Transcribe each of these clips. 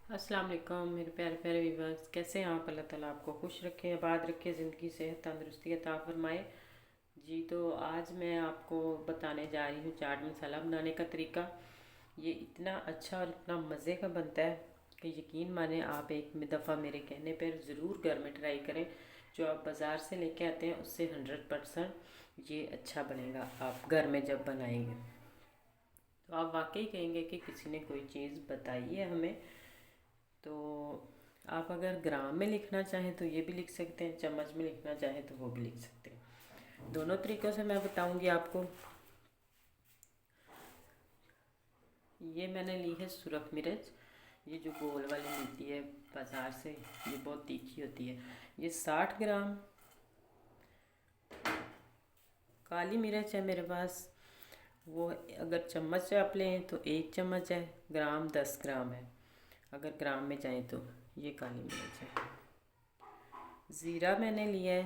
अस्सलाम वालेकुम मेरे प्यारे प्यारे व्यूवर्स, कैसे हैं आप? अल्लाह ताला आपको खुश रखे, आबाद रखे, ज़िंदगी सेहत तंदुरुस्ती अता फरमाए। जी, तो आज मैं आपको बताने जा रही हूँ चाट मसाला बनाने का तरीका। ये इतना अच्छा और इतना मज़े का बनता है कि यकीन माने आप एक दफ़ा मेरे कहने पर ज़रूर घर में ट्राई करें। जो आप बाज़ार से लेके आते हैं उससे 100% ये अच्छा बनेगा आप घर में जब बनाएंगे तो आप वाकई कहेंगे कि किसी ने कोई चीज़ बताई है हमें। तो आप अगर ग्राम में लिखना चाहें तो ये भी लिख सकते हैं, चम्मच में लिखना चाहें तो वो भी लिख सकते हैं। दोनों तरीक़ों से मैं बताऊंगी आपको। ये मैंने ली है सुरख मिर्च, ये जो गोल वाली मिलती है बाज़ार से, ये बहुत तीखी होती है। ये 60 ग्राम। काली मिर्च है मेरे पास, वो अगर चम्मच से आप लें तो 1 चम्मच है, ग्राम 10 ग्राम है अगर ग्राम में जाएँ तो। ये काली मिर्च है। ज़ीरा मैंने लिया है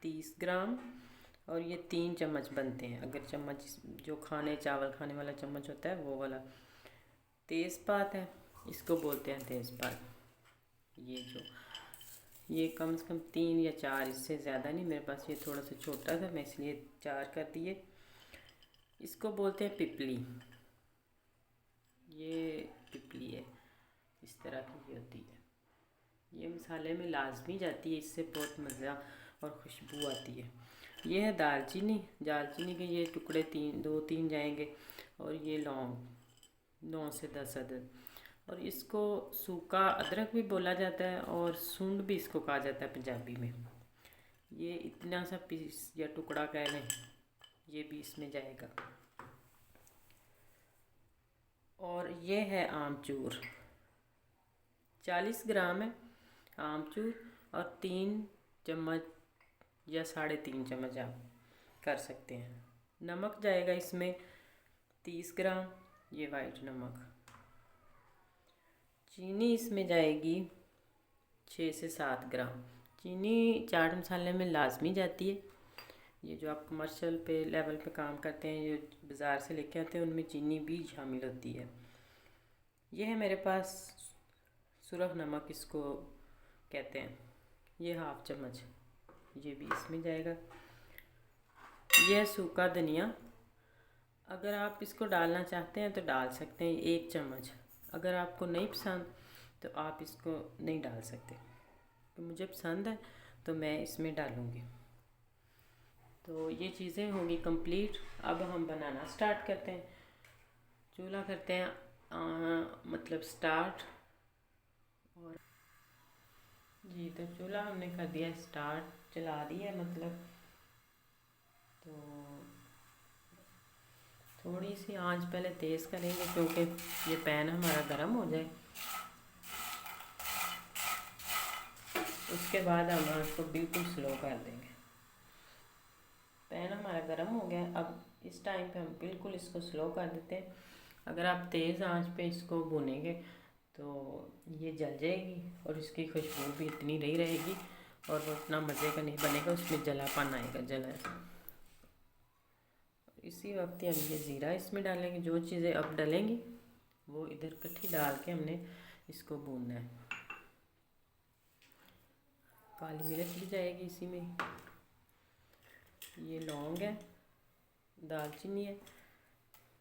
30 ग्राम, और ये 3 चम्मच बनते हैं अगर चम्मच जो खाने चावल खाने वाला चम्मच होता है वो वाला। तेज़पात है, इसको बोलते हैं तेज़पात। ये कम से कम 3 या 4, इससे ज़्यादा नहीं। मेरे पास ये थोड़ा सा छोटा था, मैं इसलिए 4 कर दिए। इसको बोलते हैं पिपली। ये पिपली है, इस तरह की ये होती है। ये मसाले में लाजमी जाती है, इससे बहुत मज़ा और खुशबू आती है। ये है दालचीनी। दालचीनी के ये टुकड़े 2-3 जाएंगे। और ये लौंग 9 से 10 अदद। और इसको सूखा अदरक भी बोला जाता है और सूंड भी इसको कहा जाता है पंजाबी में। ये इतना सा पीस या टुकड़ा कह लें, ये भी इसमें जाएगा। और ये है आमचूर, 40 ग्राम है आमचूर। और 3 चम्मच या 3.5 चम्मच आप कर सकते हैं। नमक जाएगा इसमें 30 ग्राम, ये वाइट नमक। चीनी इसमें जाएगी 6 से 7 ग्राम। चीनी चाट मसाले में लाजमी जाती है। ये जो आप कमर्शियल पे लेवल पे काम करते हैं, ये बाज़ार से लेके आते हैं, उनमें चीनी भी शामिल होती है। ये है मेरे पास सुरख नमक, इसको कहते हैं। ये 1/2 चम्मच, ये भी इसमें जाएगा। यह है सूखा धनिया। अगर आप इसको डालना चाहते हैं तो डाल सकते हैं 1 चम्मच। अगर आपको नहीं पसंद तो आप इसको नहीं डाल सकते। तो मुझे पसंद है तो मैं इसमें डालूँगी। तो ये चीज़ें होंगी कंप्लीट। अब हम बनाना स्टार्ट करते हैं। चूल्हा करते हैं मतलब स्टार्ट। और जी, तो चूल्हा हमने कर दिया स्टार्ट, चला दिया मतलब। तो थोड़ी सी आंच पहले तेज़ करेंगे क्योंकि ये पैन हमारा गर्म हो जाए। उसके बाद हम इसको बिल्कुल स्लो कर देंगे। पैन हमारा गर्म हो गया। अब इस टाइम पे हम बिल्कुल इसको स्लो कर देते हैं। अगर आप तेज़ आंच पे इसको भूनेंगे तो ये जल जाएगी और इसकी खुशबू भी इतनी नहीं रहेगी और वो उतना मज़े का नहीं बनेगा, उसमें जलापन आएगा, जला। इसी वक्त हम ये ज़ीरा इसमें डालेंगे। जो चीज़ें अब डालेंगी वो इधर इकट्ठी डाल के हमने इसको भूनना है। काली मिर्च भी जाएगी इसी में। ये लौंग है, दालचीनी है।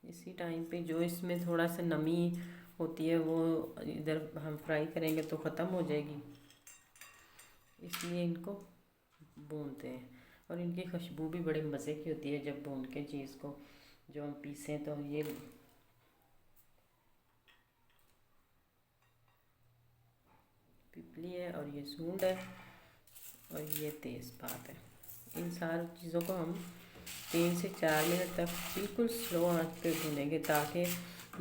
इसी टाइम पे जो इसमें थोड़ा सा नमी होती है वो इधर हम फ्राई करेंगे तो ख़त्म हो जाएगी, इसलिए इनको भूनते हैं। और इनकी खुशबू भी बड़े मज़े की होती है जब भून के चीज़ को जो हम पीसें। तो ये पिपली है और ये सूंड है और ये तेज़पात है। इन सारी चीज़ों को हम 3 से 4 मिनट तक बिल्कुल स्लो आंच पे भूनेंगे ताकि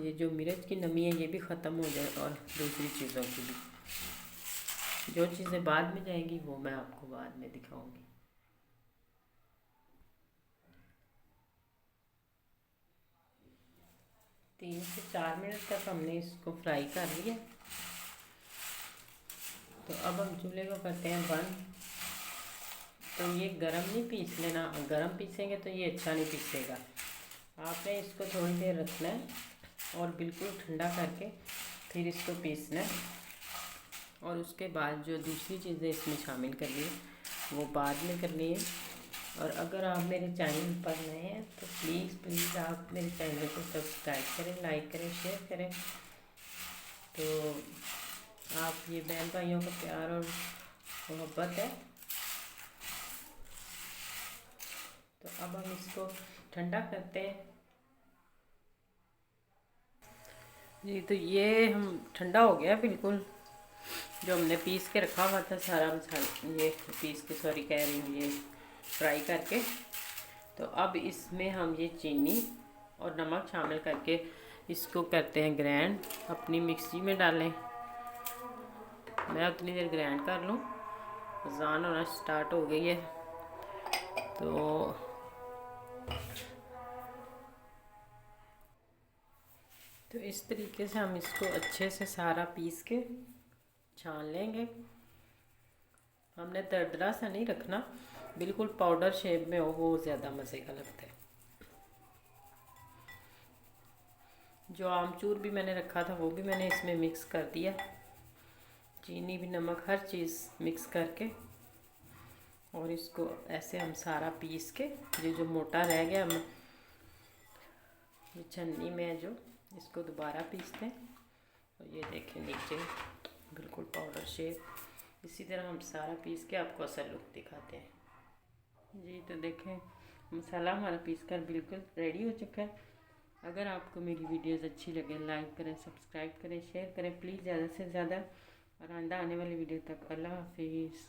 ये जो मिर्च की नमी है ये भी ख़त्म हो जाए और दूसरी चीज़ों की भी। जो चीज़ें बाद में जाएंगी वो मैं आपको बाद में दिखाऊंगी। 3 से 4 मिनट तक हमने इसको फ्राई कर लिया। तो अब हम चूल्हे को करते हैं बंद। तो ये गरम नहीं पीस लेना, गरम पीसेंगे तो ये अच्छा नहीं पीसेगा। आपने इसको थोड़ी देर रखना है और बिल्कुल ठंडा करके फिर इसको पीसना है और उसके बाद जो दूसरी चीज़ें इसमें शामिल करनी है वो बाद में करनी है। और अगर आप मेरे चैनल पर नए हैं तो प्लीज़ आप मेरे चैनल को सब्सक्राइब करें, लाइक करें, शेयर करें। तो आप ये बहन भाइयों का प्यार और मोहब्बत है। तो अब हम इसको ठंडा करते हैं। जी तो ये हम ठंडा हो गया बिल्कुल, जो हमने पीस के रखा हुआ था सारा मसाला, ये पीस के सॉरी कह रही हूँ, ये फ्राई करके। तो अब इसमें हम ये चीनी और नमक शामिल करके इसको करते हैं ग्राइंड। अपनी मिक्सी में डालें, मैं उतनी देर ग्राइंड कर लूँ। अज़ान होना स्टार्ट हो गई है तो इस तरीके से हम इसको अच्छे से सारा पीस के छान लेंगे। हमने दरदरा सा नहीं रखना, बिल्कुल पाउडर शेप में हो, वो ज़्यादा मज़े का लगता है। जो आमचूर भी मैंने रखा था वो भी मैंने इसमें मिक्स कर दिया, चीनी भी, नमक, हर चीज़ मिक्स करके। और इसको ऐसे हम सारा पीस के, ये जो मोटा रह गया हम ये छन्नी में है जो, इसको दोबारा पीसते हैं। और ये देखें नीचे बिल्कुल पाउडर शेप। इसी तरह हम सारा पीस के आपको असल लुक दिखाते हैं। जी तो देखें मसाला हमारा पीस कर बिल्कुल रेडी हो चुका है। अगर आपको मेरी वीडियोस अच्छी लगे लाइक करें, सब्सक्राइब करें, शेयर करें प्लीज़ ज़्यादा से ज़्यादा। और आइंदा आने वाली वीडियो तक अल्लाह हाफिज़।